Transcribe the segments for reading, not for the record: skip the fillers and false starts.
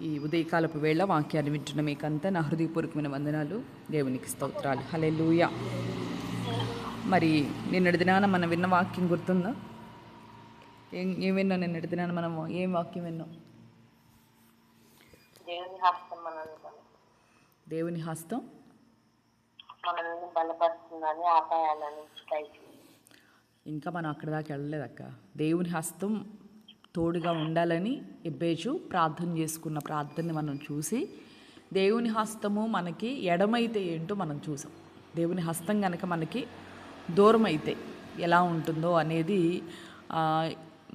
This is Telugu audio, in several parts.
ఈ ఉదయకాలపు వేళ వాక్యాన్ని వింటున్న మీకంతా నా హృదయపూర్వకమైన వందనాలు, దేవునికి స్తోత్రాలు. హల్లెలూయా. మరి నిన్నటి దినాన మనం విన్న వాక్యం గుర్తుందా? ఏం విన్నాం నిన్నటి దినాన? మనం ఏం వాక్యం విన్నాం? దేవుని హస్తం మనల్ని బలపరుస్తుందని, ఆపాయాల నుంచి పైకి. ఇంకా మనం అక్కడ దాకా వెళ్ళలేదు అక్క. దేవుని హస్తం తోడుగా ఉండాలని ఎబ్బేజు ప్రార్థన చేసుకున్న ప్రార్థనని మనం చూసి, దేవుని హస్తము మనకి ఎడమైతే ఏంటో మనం చూసాం. దేవుని హస్తం కనుక మనకి దూరం అయితే ఎలా ఉంటుందో అనేది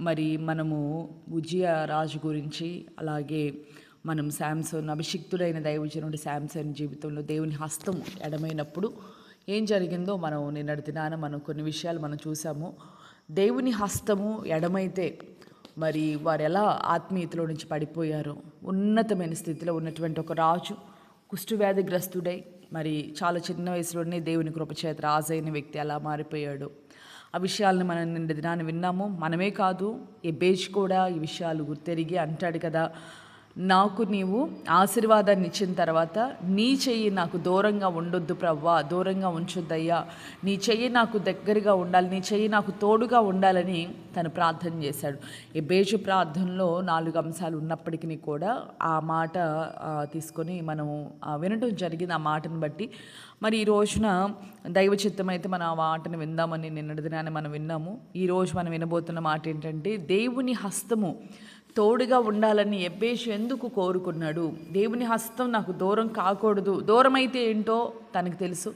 మరి మనము ఉజ్జియా రాజు గురించి, అలాగే మనం శాంసన్, అభిషిక్తుడైన దైవజనుడి శాంసన్ జీవితంలో దేవుని హస్తం ఎడమైనప్పుడు ఏం జరిగిందో మనం నిన్నటి దినాన మనం కొన్ని విషయాలు మనం చూసాము. దేవుని హస్తము ఎడమైతే మరి వారు ఎలా ఆత్మీయతలో నుంచి పడిపోయారో, ఉన్నతమైన స్థితిలో ఉన్నటువంటి ఒక రాజు కుష్ఠవ్యాధిగ్రస్తుడై మరి చాలా చిన్న వయసులోనే దేవుని కృపచేత రాజైన వ్యక్తి అలా మారిపోయాడు. ఆ విషయాలను మనం నిన్న దినాన్ని విన్నాము. మనమే కాదు, ఎబ్బేజ్ కూడా ఈ విషయాలు గుర్తెరిగి అంటాడు కదా, నాకు నీవు ఆశీర్వాదాన్ని ఇచ్చిన తర్వాత నీ చెయ్యి నాకు దూరంగా ఉండొద్దు ప్రవ్వా, దూరంగా ఉంచొద్దయ్యా, నీ చెయ్యి నాకు దగ్గరగా ఉండాలి, నీ చెయ్యి నాకు తోడుగా ఉండాలని తను ప్రార్థన చేశాడు. ఎబ్బేజు ప్రార్థనలో 4 అంశాలు ఉన్నప్పటికీ కూడా ఆ మాట తీసుకొని మనం వినటం జరిగింది. ఆ మాటను బట్టి మరి ఈ రోజున దైవ చిత్తం అయితే మనం ఆ మాటను విందామని నిన్నటి దినాన్ని మనం విన్నాము. ఈరోజు మనం వినబోతున్న మాట ఏంటంటే, దేవుని హస్తము తోడుగా ఉండాలని ఎబ్బేషు ఎందుకు కోరుకున్నాడు? దేవుని హస్తం నాకు దూరం కాకూడదు. దూరం అయితే ఏంటో తనకు తెలుసు.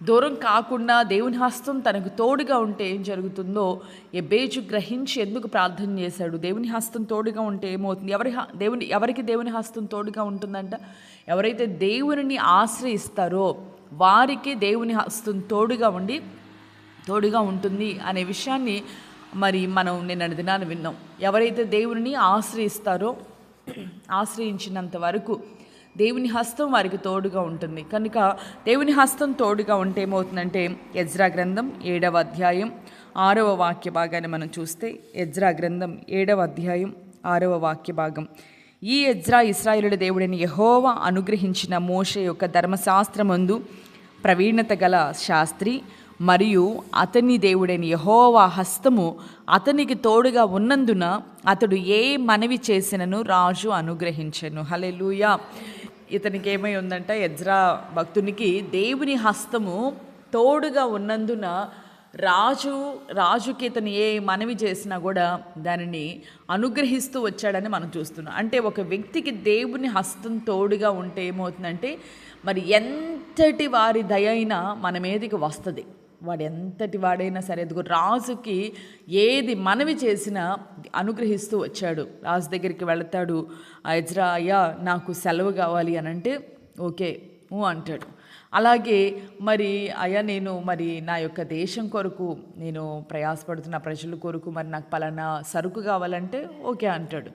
దూరం కాకుండా దేవుని హస్తం తనకు తోడుగా ఉంటే ఏం జరుగుతుందో ఎబ్బేజు గ్రహించి ఎందుకు ప్రార్థన చేశాడు? దేవుని హస్తం తోడుగా ఉంటే ఏమవుతుంది? ఎవరికి దేవుని హస్తం తోడుగా ఉంటుందంట? ఎవరైతే దేవునిని ఆశ్రయిస్తారో వారికి దేవుని హస్తం తోడుగా ఉంటుంది అనే విషయాన్ని మరి మనం నిన్నటి దినాన్ని విన్నాం. ఎవరైతే దేవుని ఆశ్రయిస్తారో ఆశ్రయించినంత వరకు దేవుని హస్తం వారికి తోడుగా ఉంటుంది. కనుక దేవుని హస్తం తోడుగా ఉంటే ఏమవుతుందంటే, ఎజ్రా గ్రంథం 7వ అధ్యాయం 6వ వాక్య భాగాన్ని మనం చూస్తే, ఎజ్రా గ్రంథం 7వ అధ్యాయం 6వ వాక్య భాగం. ఈ ఎజ్రా ఇశ్రాయేలుల దేవుడిని యెహోవా అనుగ్రహించిన మోషే యొక్క ధర్మశాస్త్రమందు ప్రవీణత గల శాస్త్రి మరియు అతని దేవుడైన యెహోవా హస్తము అతనికి తోడుగా ఉన్నందున అతడు ఏ మనవి చేసినను రాజు అనుగ్రహించెను. హల్లెలూయా. ఇతనికి ఏమై ఉందంట? ఎజ్రా భక్తునికి దేవుని హస్తము తోడుగా ఉన్నందున రాజుకి ఇతను ఏ మనవి చేసినా కూడా దానిని అనుగ్రహిస్తూ వచ్చాడని మనం చూస్తున్నాం. అంటే ఒక వ్యక్తికి దేవుని హస్తం తోడుగా ఉంటే ఏమవుతుందంటే, మరి ఎంతటి వారి దయ అయినా మన మీదకి వస్తుంది. వాడు ఎంతటి వాడైనా సరే, ఎదుగు రాజుకి ఏది మనవి చేసినా అనుగ్రహిస్తూ వచ్చాడు. రాజు దగ్గరికి వెళతాడు. ఎజ్రా, అయ్యా నాకు సెలవు కావాలి అని అంటే ఓకే అంటాడు. అలాగే మరి అయ్యా నేను మరి నా యొక్క దేశం కొరకు నేను ప్రయాసపడుతున్న ప్రజల కొరకు మరి నాకు పలానా సరుకు కావాలంటే ఓకే అంటాడు.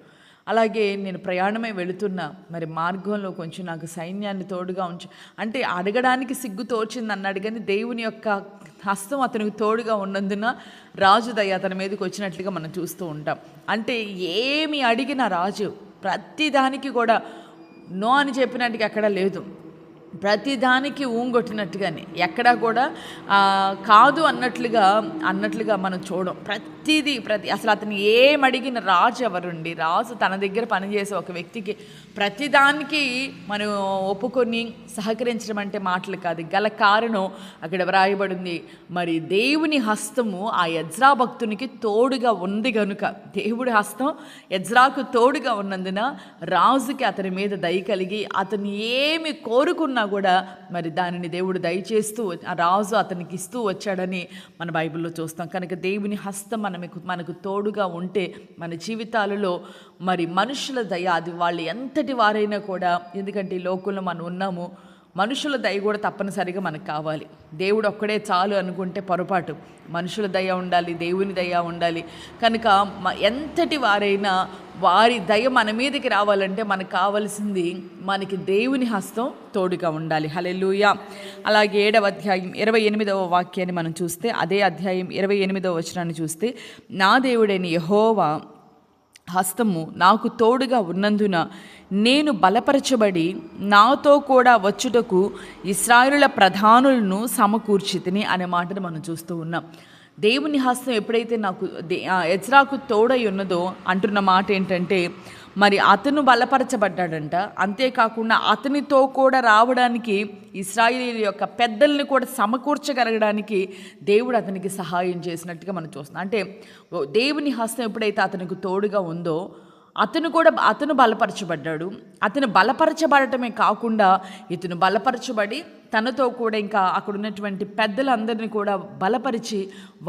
అలాగే నేను ప్రయాణమై వెళుతున్నా, మరి మార్గంలో కొంచెం నాకు సైన్యాన్ని తోడుగా ఉంచు అంటే అడగడానికి సిగ్గు తోచింది అన్నాడు. కానీ దేవుని యొక్క హస్తం అతనికి తోడుగా ఉన్నందున రాజు దయ అతని మీదకి వచ్చినట్లుగా మనం చూస్తూ ఉంటాం. అంటే ఏమి అడిగిన రాజు ప్రతిదానికి కూడా నో అని చెప్పినట్టుగా ఎక్కడ లేదు. ప్రతిదానికి ఊంగొట్టినట్టుగానే ఎక్కడా కూడా కాదు అన్నట్లుగా మనం చూడం. అసలు అతను ఏమడిగిన రాజు ఎవరుండి, రాజు తన దగ్గర పనిచేసే ఒక వ్యక్తికి ప్రతిదానికి మనం ఒప్పుకొని సహకరించడం అంటే మాటలు కాదు. గల కారణం అక్కడ వ్రాయబడింది. మరి దేవుని హస్తము ఆ ఎజ్రా భక్తునికి తోడుగా ఉంది కనుక, దేవుడి హస్తం ఎజ్రాకు తోడుగా ఉన్నందున రాజుకి అతని మీద దయ కలిగి అతను ఏమి కోరుకున్నా కూడా మరి దానిని దేవుడు దయచేస్తూ ఆ రాజు అతనికి ఇస్తూ వచ్చాడని మన బైబిల్లో చూస్తాం. కనుక దేవుని హస్తం మనకు తోడుగా ఉంటే మన జీవితాలలో మరి మనుషుల దయ, అది వాళ్ళు ఎంతటి వారైనా కూడా, ఎందుకంటే ఈ లోకంలో మనం ఉన్నాము, మనుషుల దయ కూడా తప్పనిసరిగా మనకు కావాలి. దేవుడు ఒక్కడే చాలు అనుకుంటే పొరపాటు. మనుషుల దయ ఉండాలి, దేవుని దయ ఉండాలి. కనుక ఎంతటి వారైనా వారి దయ మన మీదకి రావాలంటే మనకు కావాల్సింది మనకి దేవుని హస్తం తోడుగా ఉండాలి. హల్లెలూయా. అలాగే 7వ అధ్యాయం 28వ వాక్యాన్ని మనం చూస్తే, అదే అధ్యాయం 28వ వచనాన్ని చూస్తే, నా దేవుడైన యెహోవా హస్తము నాకు తోడుగా ఉన్నందున నేను బలపరచబడి నాతో కూడా వచ్చుటకు ఇశ్రాయేలుల ప్రధానులను సమకూర్చితిని అనే మాటను మనం చూస్తూ ఉన్నాం. దేవుని హస్తం ఎప్పుడైతే నాకు ఎజ్రాకు తోడై ఉన్నదో అంటున్న మాట ఏంటంటే, మరి అతను బలపరచబడ్డాడంట. అంతేకాకుండా అతనితో కూడా రావడానికి ఇశ్రాయేలు యొక్క పెద్దల్ని కూడా సమకూర్చగలగడానికి దేవుడు అతనికి సహాయం చేసినట్టుగా మనం చూస్తున్నాం. అంటే దేవుని హస్తం ఎప్పుడైతే అతనికి తోడుగా ఉందో అతను బలపరచబడ్డాడు. అతను బలపరచబడటమే కాకుండా ఇతను బలపరచబడి తనతో కూడా ఇంకా అక్కడ ఉన్నటువంటి పెద్దలందరినీ కూడా బలపరిచి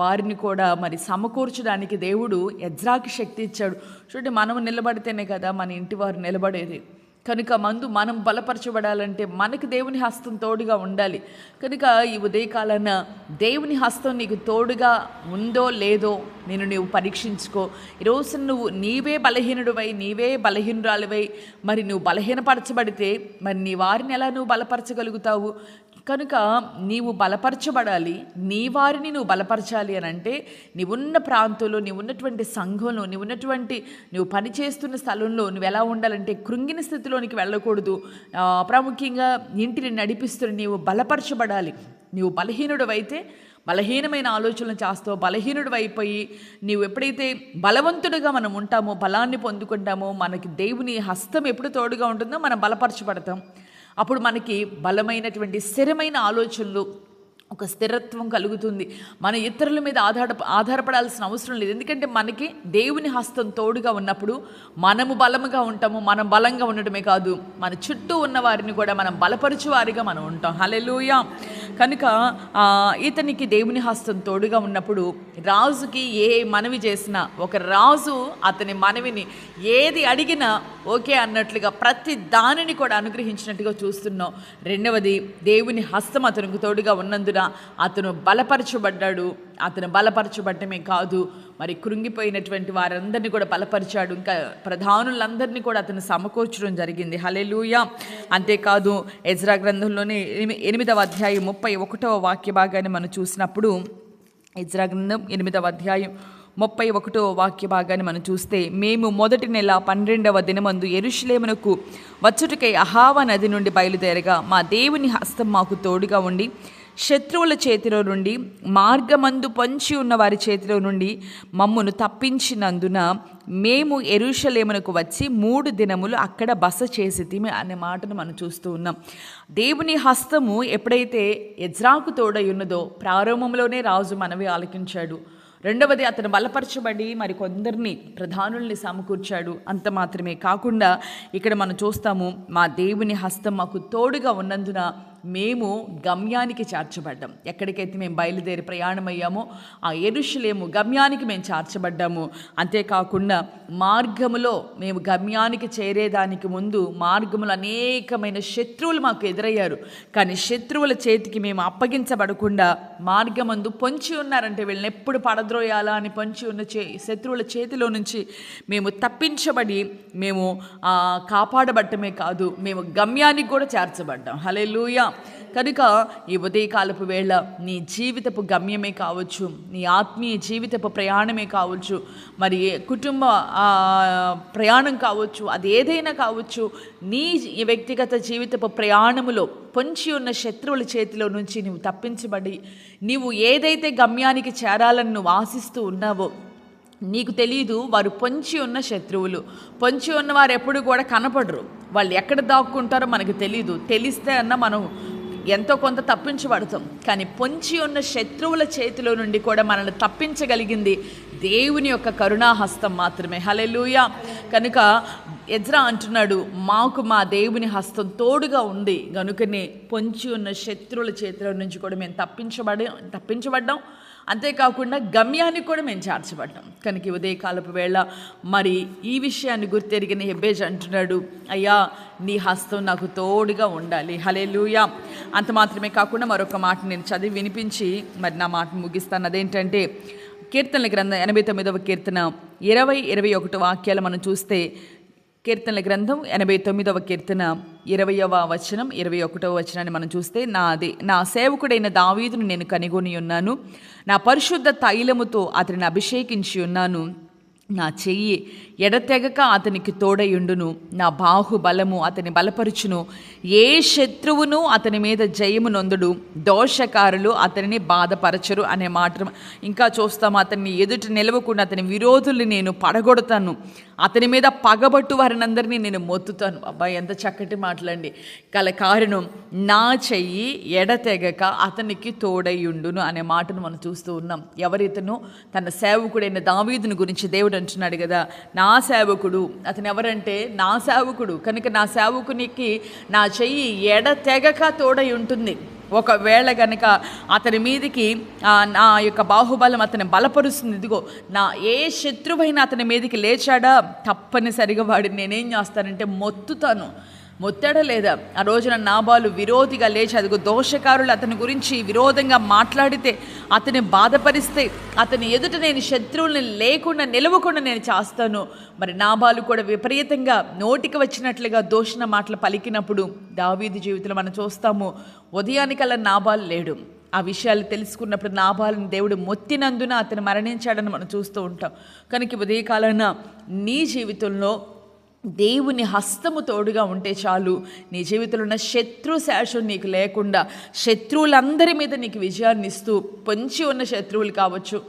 వారిని కూడా మరి సమకూర్చడానికి దేవుడు ఎజ్రాకి శక్తి ఇచ్చాడు. చూడండి, మనం నిలబడితేనే కదా మన ఇంటి వారు నిలబడేది. కనుక మనం బలపరచబడాలంటే మనకు దేవుని హస్తం తోడుగా ఉండాలి. కనుక ఈ ఉదయకాలాన దేవుని హస్తం నీకు తోడుగా ఉందో లేదో నీవు పరీక్షించుకో. ఈరోజు నీవే బలహీనుడివై, నీవే బలహీనురాలివై, మరి నువ్వు బలహీనపరచబడితే మరి నీ వారిని ఎలా నువ్వు బలపరచగలుగుతావు? కనుక నీవు బలపరచబడాలి, నీ వారిని నువ్వు బలపరచాలి అని అంటే నీవున్న ప్రాంతంలో, నీవున్నటువంటి సంఘంలో, నువ్వు పనిచేస్తున్న స్థలంలో నువ్వు ఎలా ఉండాలంటే కృంగిన స్థితిలోనికి వెళ్ళకూడదు. ప్రాముఖ్యంగా ఇంటిని నడిపిస్తున్న నీవు బలపరచబడాలి. నీవు బలహీనుడివైతే బలహీనమైన ఆలోచనలు చేస్తావు. బలహీనుడు అయిపోయి నీవు ఎప్పుడైతే బలవంతుడిగా మనం ఉంటామో, బలాన్ని పొందుకుంటామో, మనకి దేవుని హస్తం ఎప్పుడు తోడుగా ఉంటుందో మనం బలపరచబడతాం. అప్పుడు మనకి బలమైనటువంటి స్థిరమైన ఆలోచనలు, ఒక స్థిరత్వం కలుగుతుంది. మన ఇతరుల మీద ఆధారపడాల్సిన అవసరం లేదు. ఎందుకంటే మనకి దేవుని హస్తం తోడుగా ఉన్నప్పుడు మనము బలముగా ఉంటాము. మనం బలంగా ఉండటమే కాదు, మన చుట్టూ ఉన్న వారిని కూడా మనం బలపరచువారిగా మనం ఉంటాం. హల్లెలూయా. కనుక ఇతనికి దేవుని హస్తం తోడుగా ఉన్నప్పుడు రాజుకి ఏ మనవి చేసినా, ఒక రాజు అతని మనవిని ఏది అడిగినా ఓకే అన్నట్లుగా ప్రతి దానిని కూడా అనుగ్రహించినట్టుగా చూస్తున్నాం. రెండవది, దేవుని హస్తం అతనికి తోడుగా ఉన్నందున అతను బలపరచబడ్డాడు. అతను బలపరచబడటమే కాదు, మరి కృంగిపోయినటువంటి వారందరినీ కూడా బలపరిచాడు. ఇంకా ప్రధానులందరినీ కూడా అతను సమకూర్చడం జరిగింది. హల్లెలూయా. అంతేకాదు ఎజ్రా గ్రంథంలోని 8వ అధ్యాయం 31వ వాక్య భాగాన్ని మనం చూసినప్పుడు, ఎజ్రా గ్రంథం 8వ అధ్యాయం 31వ వాక్య భాగాన్ని మనం చూస్తే, మేము మొదటి నెల 12వ దినమందు యెరూషలేమునకు వచ్చుటకై అహావా నది నుండి బయలుదేరగా మా దేవుని హస్తం మాకు తోడుగా ఉండి శత్రువుల చేతిలో నుండి, మార్గమందు పొంచి ఉన్న వారి చేతిలో నుండి మమ్మును తప్పించినందున మేము యెరూషలేమునకు వచ్చి 3 దినములు అక్కడ బస చేసితిమి అనే మాటను మనం చూస్తూ ఉన్నాం. దేవుని హస్తము ఎప్పుడైతే ఎజ్రాకు తోడై ఉన్నదో ప్రారంభంలోనే రాజు మనవి ఆలకించాడు. రెండవది, అతను బలపరచబడి మరి కొందరిని ప్రధానుల్ని సమకూర్చాడు. అంత మాత్రమే కాకుండా ఇక్కడ మనం చూస్తాము, మా దేవుని హస్తం మాకు తోడుగా ఉన్నందున మేము గమ్యానికి చేర్చబడ్డాం. ఎక్కడికైతే మేము బయలుదేరి ప్రయాణమయ్యామో ఆ యెరూషలేము గమ్యానికి మేము చేర్చబడ్డాము. అంతేకాకుండా మార్గములో మేము గమ్యానికి చేరేదానికి ముందు మార్గములో అనేకమైన శత్రువులు మాకు ఎదురయ్యారు. కానీ శత్రువుల చేతికి మేము అప్పగించబడకుండా మార్గమందు పొంచి ఉన్నారంటే వీళ్ళని ఎప్పుడు పడద్రోయాలా అని పొంచి ఉన్న శత్రువుల చేతిలో నుంచి మేము తప్పించబడి మేము కాపాడబడటమే కాదు, మేము గమ్యానికి కూడా చేర్చబడ్డాం. హల్లెలూయా. కనుక ఈ ఉదయకాలపు వేళ నీ జీవితపు గమ్యమే కావచ్చు, నీ ఆత్మీయ జీవితపు ప్రయాణమే కావచ్చు, మరి కుటుంబ ప్రయాణం కావచ్చు, అది ఏదైనా కావచ్చు, నీ వ్యక్తిగత జీవితపు ప్రయాణములో పొంచి ఉన్న శత్రువుల చేతిలో నుంచి నువ్వు తప్పించబడి నీవు ఏదైతే గమ్యానికి చేరాలని నువ్వు ఆశిస్తూ ఉన్నావో, నీకు తెలియదు వారు పొంచి ఉన్న శత్రువులు. పొంచి ఉన్నవారు ఎప్పుడు కూడా కనపడరు, వాళ్ళు ఎక్కడ దాక్కుంటారో మనకు తెలియదు. తెలిస్తే అన్న మనం ఎంతో కొంత తప్పించబడతాం. కానీ పొంచి ఉన్న శత్రువుల చేతిలో నుండి కూడా మనల్ని తప్పించగలిగింది దేవుని యొక్క కరుణాహస్తం మాత్రమే. హల్లెలూయా. కనుక ఎజ్రా అంటున్నాడు, మాకు మా దేవుని హస్తం తోడుగా ఉంది గనుకనే పొంచి ఉన్న శత్రువుల చేతిలో నుంచి కూడా మేము తప్పించబడ్డాం. అంతేకాకుండా గమ్యానికి కూడా మేము చేర్చబడ్డాం. కనుక ఉదయకాలపు వేళ మరి ఈ విషయాన్ని గుర్తెరిగిన హెబేజ్ అంటున్నాడు, అయ్యా నీ హస్తం నాకు తోడుగా ఉండాలి. హల్లెలూయా. అంత మాత్రమే కాకుండా మరొక మాట నేను చదివి వినిపించి మరి నా మాటను ముగిస్తాను. అదేంటంటే కీర్తనల గ్రంథం 89వ కీర్తన 20-21 వాక్యాలు మనం చూస్తే, కీర్తనల గ్రంథం 89వ కీర్తన 20వ వచనం 21వ వచనాన్ని మనం చూస్తే, నా సేవకుడైన దావీదును నేను కనుగొని ఉన్నాను, నా పరిశుద్ధ తైలముతో అతనిని అభిషేకించి ఉన్నాను, నా చెయ్యి ఎడతెగక అతనికి తోడయుండును, నా బాహుబలము అతని బలపరుచును. ఏ శత్రువును అతని మీద జయము నొందుడు, దోషకారులు అతనిని బాధపరచరు అనే మాట ఇంకా చూస్తాము. అతన్ని ఎదుట నిలవకుండా అతని విరోధుల్ని నేను పడగొడతాను, అతని మీద పగబట్టు వారినందరినీ నేను మొత్తుతాను. అబ్బాయి ఎంత చక్కటి మాటలండి. గల కారణం నా చెయ్యి ఎడతెగక అతనికి తోడయుండును అనే మాటను మనం చూస్తూ ఉన్నాం. ఎవరితను? తన సేవకుడైన దావీదుని గురించి దేవుడు అంటున్నాడు కదా, నా సేవకుడు. అతను ఎవరంటే నా సేవకుడు కనుక నా సేవకునికి నా చెయ్యి ఎడతెగక తోడై ఉంటుంది. ఒకవేళ గనక అతని మీదికి నా యొక్క బాహుబలం అతని బలపరుస్తుంది. ఇదిగో నా ఏ శత్రువైనా అతని మీదకి లేచాడా తప్పనిసరిగా వాడిని నేనేం చేస్తానంటే మొత్తుతాను. మొత్తాడా లేదా? ఆ రోజున నాబాలు విరోధిగా లేచి అదిగో దోషకారులు అతని గురించి విరోధంగా మాట్లాడితే, అతని బాధపరిస్తే, అతని ఎదుట నేను శత్రువుల్ని లేకుండా నిలవకుండా నేను చేస్తాను. మరి నాబాలు కూడా విపరీతంగా నోటికి వచ్చినట్లుగా దోషణ మాటలు పలికినప్పుడు దావీదు జీవితంలో మనం చూస్తాము, ఉదయానికల్లా నాబాలు లేడు. ఆ విషయాలు తెలుసుకున్నప్పుడు నాబాలుని దేవుడు మొత్తినందున అతను మరణించాడని మనం చూస్తూ ఉంటాం. కనుక ఉదయకాలాన నీ జీవితంలో దేవుని హస్తము తోడుగా ఉంటే చాలు. నీ జీవితంలో ఉన్న శత్రు శాసనం నీకు లేకుండా, శత్రువులందరి మీద నీకు విజయాన్ని ఇస్తూ, పొంచి ఉన్న శత్రువులు కావచ్చు,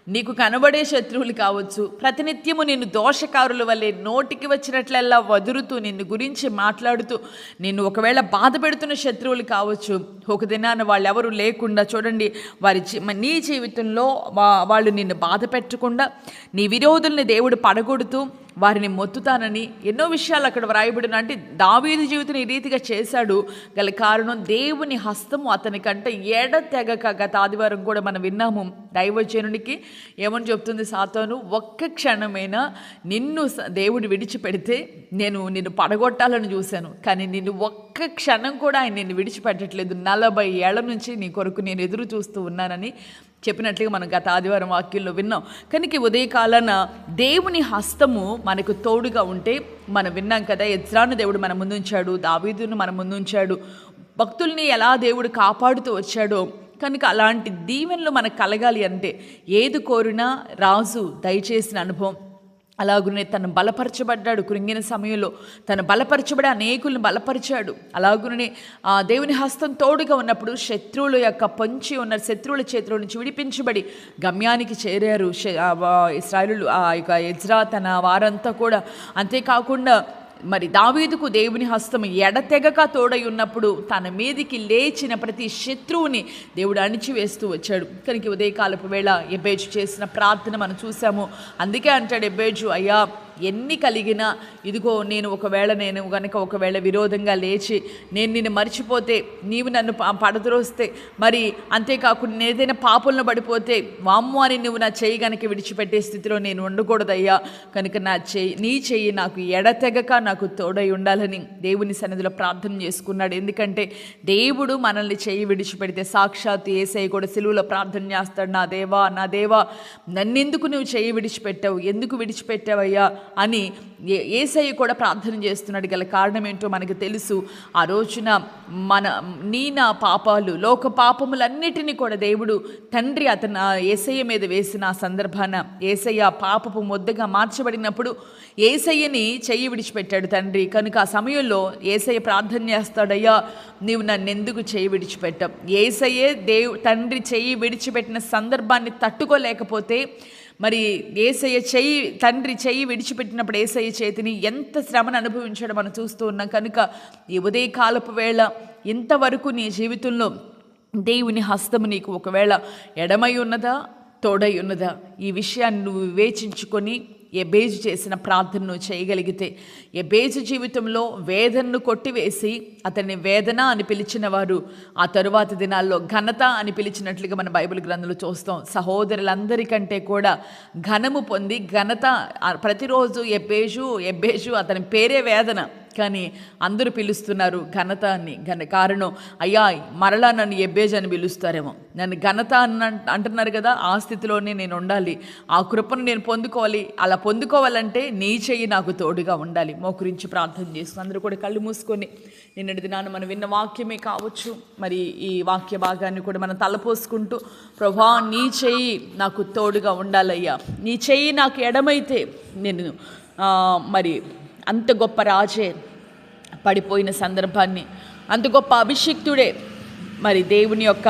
నీకు కనబడే శత్రువులు కావచ్చు, ప్రతినిత్యము నిన్ను దోషకారుల వల్లే నోటికి వచ్చినట్లల్లా వదురుతూ నిన్ను గురించి మాట్లాడుతూ నిన్ను ఒకవేళ బాధ పెడుతున్న శత్రువులు కావచ్చు. ఒక దినాన వాళ్ళు ఎవరు లేకుండా చూడండి, నీ జీవితంలో వాళ్ళు నిన్ను బాధ పెట్టకుండా నీ విరోధుల్ని దేవుడు పడగొడుతూ వారిని మొత్తుతానని ఎన్నో విషయాలు అక్కడ వ్రాయబడిన. అంటే దావీదు జీవితం ఈ రీతిగా చేశాడు. గల కారణం దేవుని హస్తము అతనికంటే ఎడతెగక. గత ఆదివారం కూడా మనం విన్నాము, దైవజనునికి ఏమని చెప్తుంది సాతాను, ఒక్క క్షణమైనా నిన్ను దేవుడు విడిచిపెడితే నేను నిన్ను పడగొట్టాలని చూశాను, కానీ నిన్ను ఒక్క క్షణం కూడా ఆయన నిన్ను విడిచిపెట్టట్లేదు, 40 ఏళ్ల నుంచి నీ కొరకు నేను ఎదురు చూస్తూ ఉన్నానని చెప్పినట్లుగా మనం గత ఆదివారం వాక్యంలో విన్నాం. కనుక ఉదయకాలాన దేవుని హస్తము మనకు తోడుగా ఉంటే, మనం విన్నాం కదా, ఎజ్రాను దేవుడు మన ముందుంచాడు, దావీదును మన ముందుంచాడు, భక్తుల్ని ఎలా దేవుడు కాపాడుతూ వచ్చాడో. కనుక అలాంటి దీవెనలు మనకు కలగాలి అంటే ఏది కోరినా రాజు దయచేసిన అనుభవం. అలాగునే తను బలపరచబడ్డాడు. కృంగిన సమయంలో తను బలపరచబడి అనేకులను బలపరిచాడు. అలాగునే దేవుని హస్తం తోడుగా ఉన్నప్పుడు శత్రువుల యొక్క పొంచి ఉన్న శత్రువుల చేతిలో నుంచి విడిపించబడి గమ్యానికి చేరారు ఇశ్రాయేలు. ఆ యొక్క ఎజ్రా తన వారంతా కూడా. అంతేకాకుండా మరి దావీదుకు దేవుని హస్తం ఎడతెగక తోడై ఉన్నప్పుడు తన మీదికి లేచిన ప్రతి శత్రువుని దేవుడు అణిచివేస్తూ వచ్చాడు. కనుక ఉదయకాలపు వేళ ఎబ్బేజు చేసిన ప్రార్థన మనం చూసాము. అందుకే అంటాడు ఎబ్బేజు, అయ్యా ఎన్ని కలిగినా ఇదిగో నేను ఒకవేళ విరోధంగా లేచి నేను నిన్ను మర్చిపోతే, నీవు నన్ను పడద్రోస్తే, మరి అంతేకాకుండా ఏదైనా పాపంలో పడిపోతే వామ్ము అని నువ్వు నా చెయ్యి గనక విడిచిపెట్టే స్థితిలో నేను ఉండకూడదయ్యా. కనుక నీ చెయ్యి నాకు ఎడతెగక నాకు తోడై ఉండాలని దేవుని సన్నిధిలో ప్రార్థన చేసుకున్నాడు. ఎందుకంటే దేవుడు మనల్ని చెయ్యి విడిచిపెడితే సాక్షాత్ యేసయ్య కూడా సిలువలో ప్రార్థన చేస్తాడు, నా దేవా నన్నెందుకు నువ్వు చెయ్యి విడిచిపెట్టావు, ఎందుకు విడిచిపెట్టావయ్యా అని యేసయ్య కూడా ప్రార్థన చేస్తున్నాడు. గల కారణం ఏంటో మనకు తెలుసు. ఆ రోజున నా పాపాలు, లోక పాపములన్నిటినీ కూడా దేవుడు తండ్రి అతను యేసయ్య మీద వేసిన సందర్భాన యేసయ్య పాపపు మొద్దగా మార్చబడినప్పుడు యేసయ్యని చెయ్యి విడిచిపెట్టాడు తండ్రి. కనుక ఆ సమయంలో యేసయ్య ప్రార్థన చేస్తాడయ్యా నీవు నన్నెందుకు చెయ్యి విడిచిపెట్టావు. యేసయ్యే తండ్రి చెయ్యి విడిచిపెట్టిన సందర్భాన్ని తట్టుకోలేకపోతే మరి తండ్రి చెయ్యి విడిచిపెట్టినప్పుడు యేసయ్య చేతిని ఎంత శ్రమను అనుభవించాడో మనం చూస్తూ ఉన్నాం. కనుక ఈ ఉదయకాలపు వేళ ఇంతవరకు నీ జీవితంలో దేవుని హస్తము నీకు ఒకవేళ ఎడమై ఉన్నదా తోడై ఉన్నదా, ఈ విషయాన్ని నువ్వు వివేచించుకొని ఎబేజు చేసిన ప్రార్థనను చేయగలిగితే, ఎబేజు జీవితంలో వేదనను కొట్టివేసి అతన్ని వేదన అని పిలిచిన వారు ఆ తరువాత దినాల్లో ఘనత అని పిలిచినట్లుగా మన బైబిల్ గ్రంథంలో చూస్తాం. సహోదరులందరికంటే కూడా ఘనము పొంది ఘనత ప్రతిరోజు ఎబ్బేజు అతని పేరే వేదన. కానీ అందరూ పిలుస్తున్నారు ఘనత అని. కారణం అయ్యా మరలా నన్ను ఎబ్బేజ్ అని పిలుస్తారేమో, నన్ను ఘనత అంటున్నారు కదా, ఆ స్థితిలోనే నేను ఉండాలి, ఆ కృపను నేను పొందుకోవాలి. అలా పొందుకోవాలంటే నీ చెయ్యి నాకు తోడుగా ఉండాలి. మోకరించి ప్రార్థన చేస్తూ అందరూ కూడా కళ్ళు మూసుకొని నిన్నటి దినాన్ని మనం విన్న వాక్యమే కావచ్చు, మరి ఈ వాక్య భాగాన్ని కూడా మనం తలపోసుకుంటూ ప్రభా నీ చెయ్యి నాకు తోడుగా ఉండాలయ్యా, నీ చెయ్యి నాకు ఎడమైతే నేను మరి అంత గొప్ప రాజే పడిపోయిన సందర్భాన్ని, అంత గొప్ప అభిషిక్తుడే మరి దేవుని యొక్క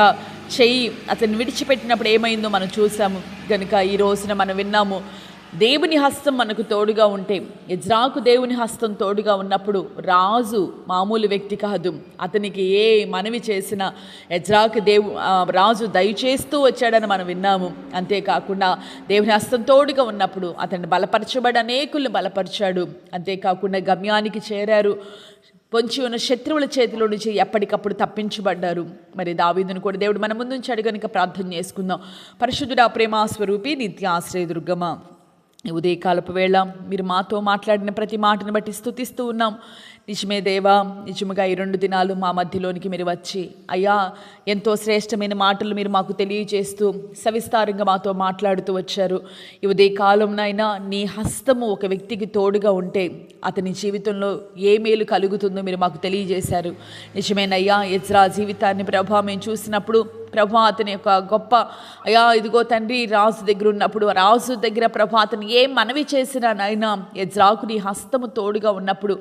చెయ్యి అతను విడిచిపెట్టినప్పుడు ఏమైందో మనం చూసాము. కనుక ఈ రోజున మనం విన్నాము, దేవుని హస్తం మనకు తోడుగా ఉంటే, ఎజ్రాకు దేవుని హస్తం తోడుగా ఉన్నప్పుడు రాజు మామూలు వ్యక్తి కాదు. అతనికి ఏ మనవి చేసినా ఎజ్రాకు రాజు దయచేస్తూ వచ్చాడని మనం విన్నాము. అంతేకాకుండా దేవుని హస్తం తోడుగా ఉన్నప్పుడు అతన్ని బలపరచబడి అనేకుల్ని బలపరిచాడు. అంతేకాకుండా గమ్యానికి చేరారు, పొంచి ఉన్న శత్రువుల చేతిలో నుంచి ఎప్పటికప్పుడు తప్పించబడ్డారు. మరి దావీదును కూడా దేవుడు మన ముందు ఉంచాడు. కనుక ప్రార్థన చేసుకుందాం. పరిశుద్ధుడా, ప్రేమ స్వరూపి, నిత్య ఆశ్రయ దుర్గమా, ఉదయకాలపు వేళ మీరు మాతో మాట్లాడిన ప్రతి మాటను బట్టి స్తుతిస్తూ ఉన్నాం. నిజమే దేవా, నిజముగా ఈ 2 దినాలు మా మధ్యలోనికి మీరు వచ్చి అయ్యా ఎంతో శ్రేష్టమైన మాటలు మీరు మాకు తెలియజేస్తూ సవిస్తారంగా మాతో మాట్లాడుతూ వచ్చారు. ఈ ఉదయకాలంనైనా నీ హస్తము ఒక వ్యక్తికి తోడుగా ఉంటే అతని జీవితంలో ఏ మేలు కలుగుతుందో మీరు మాకు తెలియజేశారు. నిజమేనయ్యా, ఎజ్రా జీవితాన్ని ప్రభా మేము చూసినప్పుడు ప్రభా అతని యొక్క గొప్ప అయ్యా ఇదిగో తండ్రి రాజు దగ్గర ఉన్నప్పుడు రాజు దగ్గర ప్రభా అతను ఏ మనవి చేసినా నైనా ఎజ్రాకు నీ హస్తము తోడుగా ఉన్నప్పుడు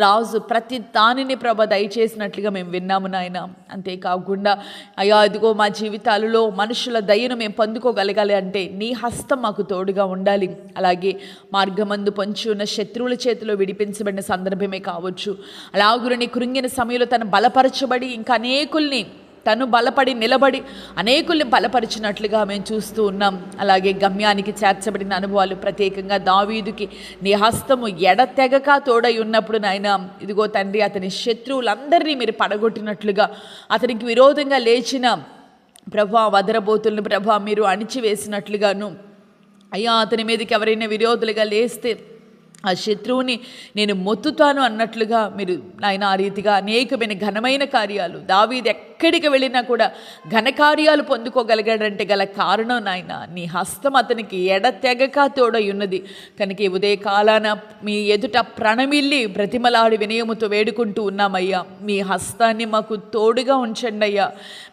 రాజు ప్రతి దానిని ప్రభ దయచేసినట్లుగా మేము విన్నాము నాయన. అంతేకాకుండా అయ్యా ఇదిగో మా జీవితాలలో మనుషుల దయను మేము పొందుకోగలగాలి అంటే నీ హస్తం మాకు తోడుగా ఉండాలి. అలాగే మార్గమందు పొంచి ఉన్న శత్రువుల చేతిలో విడిపించబడిన సందర్భమే కావచ్చు, అలాగుని కృంగిన సమయంలో తను బలపరచబడి ఇంకా అనేకుల్ని తను బలపడి నిలబడి అనేకుల్ని బలపరిచినట్లుగా మేము చూస్తూ ఉన్నాం. అలాగే గమ్యానికి చేర్చబడిన అనుభవాలు, ప్రత్యేకంగా దావీదుకి నీ హస్తము ఎడతెగక తోడై ఉన్నప్పుడు నాయన ఇదిగో తండ్రి అతని శత్రువులందరినీ మీరు పడగొట్టినట్లుగా, అతనికి విరోధంగా లేచిన ప్రభా వదరబోతులను ప్రభా మీరు అణిచివేసినట్లుగాను, అయ్యా అతని మీదకి ఎవరైనా విరోధులుగా లేస్తే ఆ శత్రువుని నేను మొత్తుతాను అన్నట్లుగా మీరు నాయన ఆ రీతిగా అనేకమైన ఘనమైన కార్యాలు దావీదు ఎక్కడికి వెళ్ళినా కూడా ఘనకార్యాలు పొందుకోగలిగాడంటే గల కారణం నాయన నీ హస్తం అతనికి ఎడతెగక తోడై ఉన్నది. కనుక ఈ ఉదయకాలాన మీ ఎదుట ప్రణమిల్లి బ్రతిమలాడి వినయముతో వేడుకుంటూ ఉన్నామయ్యా, మీ హస్తాన్ని మాకు తోడుగా ఉంచండి అయ్యా.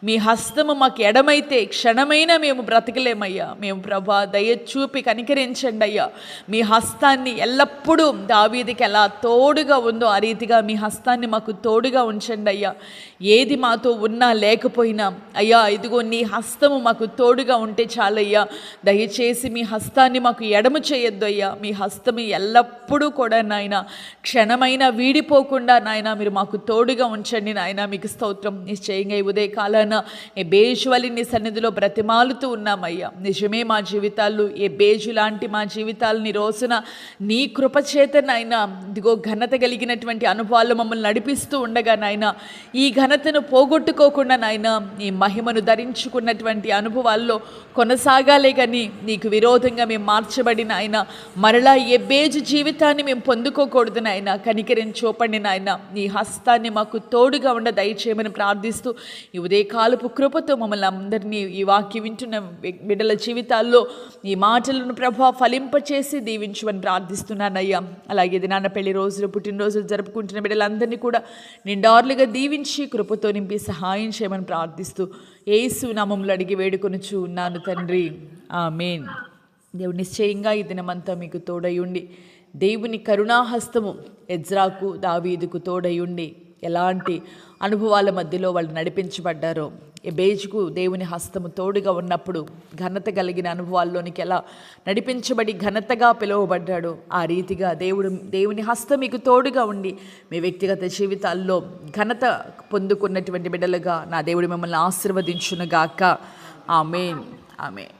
మీ హస్తము మాకు ఎడమైతే క్షణమైనా మేము బ్రతకలేమయ్యా. మేము ప్రభా దయ చూపి కనికరించండి అయ్యా. మీ హస్తాన్ని ఎల్లప్పుడూ దావీదుకి ఎలా తోడుగా ఉందో ఆ రీతిగా మీ హస్తాన్ని మాకు తోడుగా ఉంచండి అయ్యా. ఏది మాతో ఉన్నా లేకపోయినా అయ్యా ఇదిగో నీ హస్తము మాకు తోడుగా ఉంటే చాలయ్యా. దయచేసి మీ హస్తాన్ని మాకు ఎడము చేయొద్దు అయ్యా. మీ హస్తము ఎల్లప్పుడూ కూడా నాయన క్షణమైనా వీడిపోకుండా నాయన మీరు మాకు తోడుగా ఉంచండి నాయన. మీకు స్తోత్రం. నిశ్చయంగా ఈ ఉదయకాలాన ఏ బేజు వలి నీ సన్నిధిలో బ్రతిమాలుతూ ఉన్నామయ్యా. నిజమే మా జీవితాలు ఏ బేజు లాంటి మా జీవితాలని రోజున నీ కృపచేత నాయన ఇదిగో ఘనత కలిగినటువంటి అనుభవాలు మమ్మల్ని నడిపిస్తూ ఉండగా నాయన ఈ ఘనతను పోగొట్టుకోకుండా నాయన నీ మహిమను ధరించుకున్నటువంటి అనుభవాల్లో కొనసాగాలే కానీ నీకు విరోధంగా మేము మార్చబడి నాయన మరలా ఎబ్బేజు జీవితాన్ని మేము పొందుకోకూడదు నాయన. కనికరం చూపండి నాయన. నీ హస్తాన్ని మాకు తోడుగా ఉండ దయచేయమని ప్రార్థిస్తూ ఈ ఉదయకాలపు కృపతో మమ్మల్ని అందరినీ ఈ వాక్యం వింటున్న బిడ్డల జీవితాల్లో ఈ మాటలను ప్రభా ఫలింపచేసి దీవించమని ప్రార్థిస్తున్నానయ్యా. అలాగే నాన్న పెళ్లి రోజులు పుట్టినరోజులు జరుపుకుంటున్న బిడ్డలందరినీ కూడా నిండార్లుగా దీవించి కృపతో నింపి సహాయం చేయమని ప్రార్థిస్తూ యేసు నామములో అడిగి వేడుకొనుచు ఉన్నాను తండ్రి, ఆమేన్. దేవుడు నిశ్చయంగా ఈ దినమంతా మీకు తోడయుండి దేవుని కరుణాహస్తము ఎజ్రాకు దావీదుకు తోడయుండి ఎలాంటి అనుభవాల మధ్యలో వాళ్ళు నడిపించబడ్డారో, ఎబేజుకు దేవుని హస్తము తోడుగా ఉన్నప్పుడు ఘనత కలిగిన అనుభవాల్లోనికి ఎలా నడిపించబడి ఘనతగా పిలువబడ్డాడో ఆ రీతిగా దేవుని హస్తం మీకు తోడుగా ఉండి మీ వ్యక్తిగత జీవితాల్లో ఘనత పొందుకున్నటువంటి బిడ్డలుగా నా దేవుడు మిమ్మల్ని ఆశీర్వదించునుగాక. ఆమేన్, ఆమేన్.